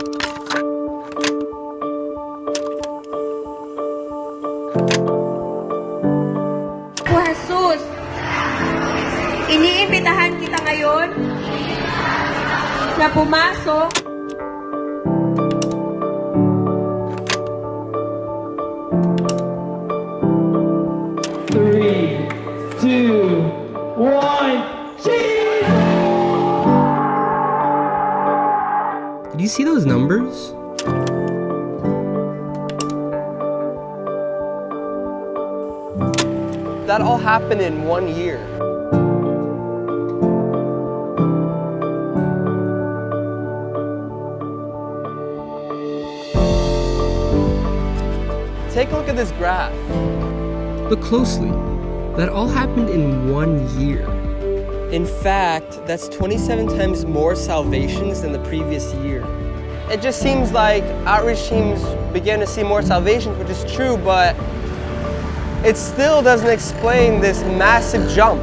O Jesus, iniimbitahan kita ngayon na pumasok Three, two, one, Jesus! Did you see those numbers? That all happened in 1 year. Take a look at this graph. Look closely. That all happened in 1 year. In fact, that's 27 times more salvations than the previous year. It just seems like outreach teams began to see more salvations, which is true, but it still doesn't explain this massive jump.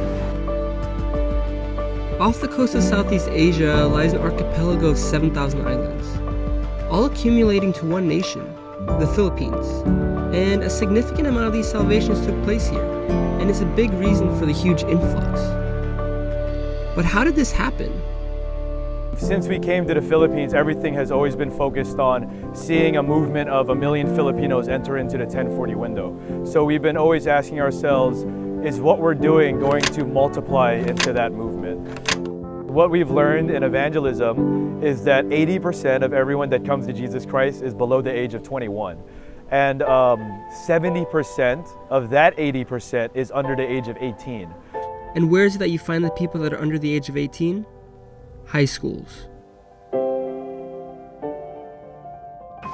Off the coast of Southeast Asia lies an archipelago of 7,000 islands, all accumulating to one nation, the Philippines. And a significant amount of these salvations took place here, and it's a big reason for the huge influx. But how did this happen? Since we came to the Philippines, everything has always been focused on seeing a movement of 1 million Filipinos enter into the 1040 window. So we've been always asking ourselves, is what we're doing going to multiply into that movement? What we've learned in evangelism is that 80% of everyone that comes to Jesus Christ is below the age of 21. And 70% of that 80% is under the age of 18. And where is it that you find the people that are under the age of 18? High schools.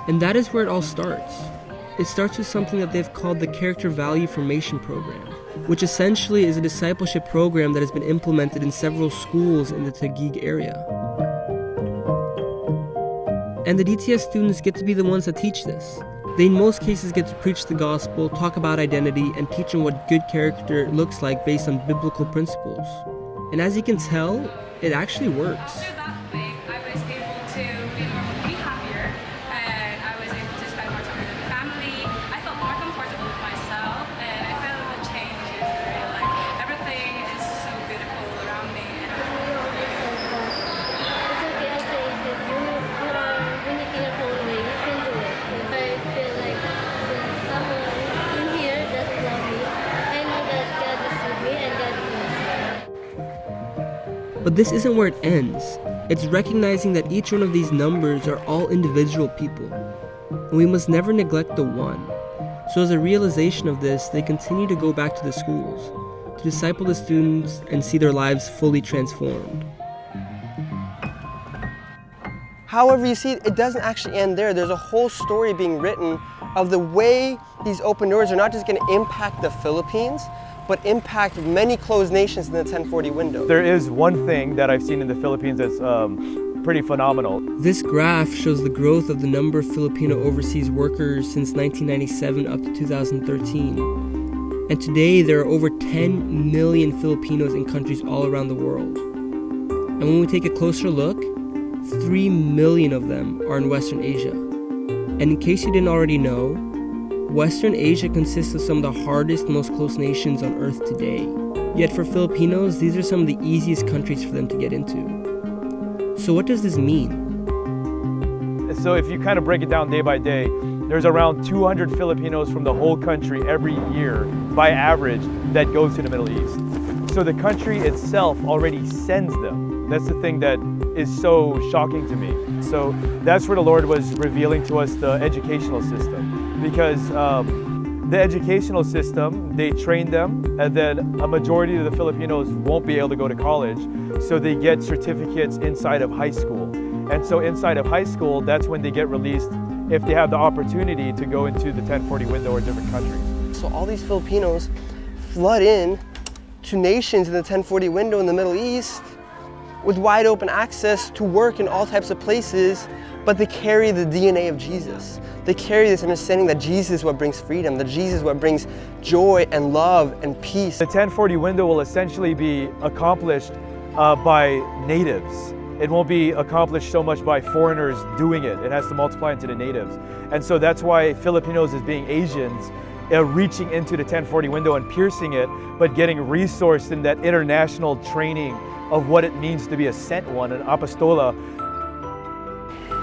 And that is where it all starts. It starts with something that they've called the Character Value Formation Program, which essentially is a discipleship program that has been implemented in several schools in the Taguig area. And the DTS students get to be the ones that teach this. They in most cases get to preach the gospel, talk about identity, and teach them what good character looks like based on biblical principles. And as you can tell, it actually works. After that thing, I was able to be happier, and I was able to spend more time with my family. I felt more comfortable with myself, and I felt the change is real. Like, everything is so beautiful around me. It's okay, I say that you are unique in your own way. You can do it. I feel like there's someone in here that loves me. I know that God is with me and God is with me. But this isn't where it ends. It's recognizing that each one of these numbers are all individual people, and we must never neglect the one. So as a realization of this, they continue to go back to the schools, to disciple the students and see their lives fully transformed. However, you see, it doesn't actually end there. There's a whole story being written of the way these open doors are not just going to impact the Philippines, but impact many closed nations in the 1040 window. There is one thing that I've seen in the Philippines that's pretty phenomenal. This graph shows the growth of the number of Filipino overseas workers since 1997 up to 2013. And today there are over 10 million Filipinos in countries all around the world. And when we take a closer look, 3 million of them are in Western Asia. And in case you didn't already know, Western Asia consists of some of the hardest, most closed nations on earth today. Yet for Filipinos, these are some of the easiest countries for them to get into. So what does this mean? So if you kind of break it down day by day, there's around 200 Filipinos from the whole country every year, by average, that goes to the Middle East. So the country itself already sends them. That's the thing that is so shocking to me. So that's where the Lord was revealing to us the educational system. Because the educational system, they train them, and then a majority of the Filipinos won't be able to go to college, so they get certificates inside of high school. And so inside of high school, that's when they get released if they have the opportunity to go into the 1040 window or different countries. So all these Filipinos flood in to nations in the 1040 window in the Middle East with wide open access to work in all types of places, but they carry the DNA of Jesus. They carry this understanding that Jesus is what brings freedom, that Jesus is what brings joy and love and peace. The 1040 window will essentially be accomplished by natives. It won't be accomplished so much by foreigners doing it. It has to multiply into the natives. And so that's why Filipinos, as being Asians, reaching into the 1040 window and piercing it, but getting resourced in that international training of what it means to be a sent one, an apostola.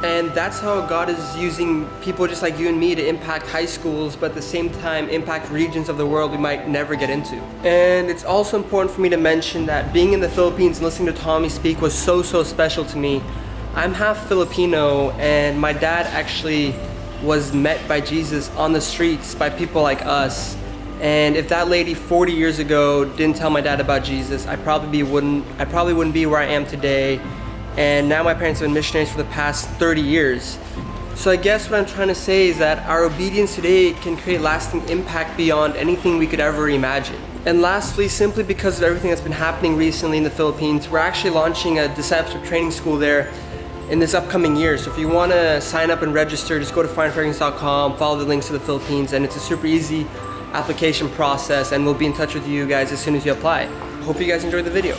And that's how God is using people just like you and me to impact high schools, but at the same time impact regions of the world we might never get into. And it's also important for me to mention that being in the Philippines and listening to Tommy speak was so special to me. I'm half Filipino, and my dad actually was met by Jesus on the streets by people like us. And if that lady 40 years ago didn't tell my dad about Jesus, I probably wouldn't be where I am today. And now my parents have been missionaries for the past 30 years. So I guess what I'm trying to say is that our obedience today can create lasting impact beyond anything we could ever imagine. And lastly, simply because of everything that's been happening recently in the Philippines, we're actually launching a discipleship training school there in this upcoming year. So if you want to sign up and register, just go to findfragrance.com, follow the links to the Philippines, and it's a super easy application process, and we'll be in touch with you guys as soon as you apply. Hope you guys enjoyed the video.